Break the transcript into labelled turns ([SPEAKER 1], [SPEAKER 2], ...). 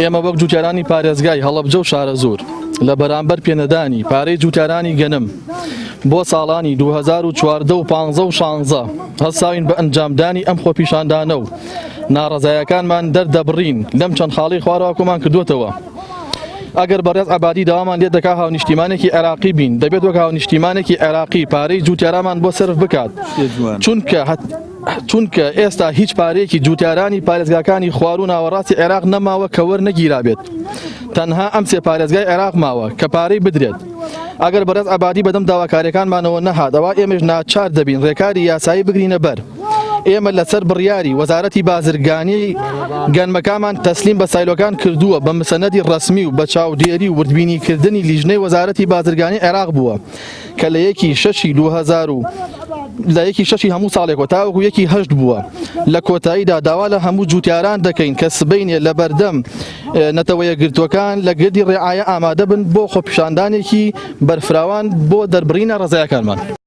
[SPEAKER 1] ئێمە وەک جوتیارانی پارێزگای هەڵەبجە و شارە زۆر لە بەرامبەر پێنەدانی پارەی جوتیارانی گەنم بۆ ساڵانی 2014 و 15 و 16 هەستاوین بە ئەنجامدانی ئەم خۆپیشاندانە و ناڕەزایەکانمان دەردەبڕین لەم چەند خاڵی خواراوەکومان کردوتەوە. ئەگەر بەڕێز عەبادی داوامان لێ دەکا هاونیشتیمانێکی عێراقی بین دەبێت وەک هاونیشتیمانێکی عێراقی پارەی جوتیارامان بۆ سرف بکات چونکە ئێستا هیچ پارەیەکی جوتیارانی پارێزگاکانی خوار و ناوەڕاستی عێراق نەماوە کە وەرنەگیرا بێت. تەنها ئەم سێ پارێزگای عێراق ماوە کە پارەی بدرێت. ئەگەر بەڕێز عەبادی بەدەم داواکاریەکانمانەوە نەهات ئەوە ئێمەش ناچار دەبین ڕێکاری یاسایی بگرینە بەر. ئێمە لەسەر بڕیاری وەزارەتی بازرگانی گەنمەکانمان تەسلیم بە سایلۆکان کردووە بە مسەنەدی ڕەسمی و بە چاودێری و وردبینیکردنی لیژنەی وەزارەتی بازرگانی عێراق بووە کە لە 1/6 هەموو ساڵێک تاوەکو 1/8 بووە. لە کۆتاییدا داوا لە هەموو جوتیاران دەکەین کە سبەینێ لە بەردەم نەتەوەیە گرتوەکان لە گردی ڕێعایە ئامادە بن بۆ خۆپیشاندانێکی بەرفراوان بۆ دەربڕینە ڕزایەکانمان.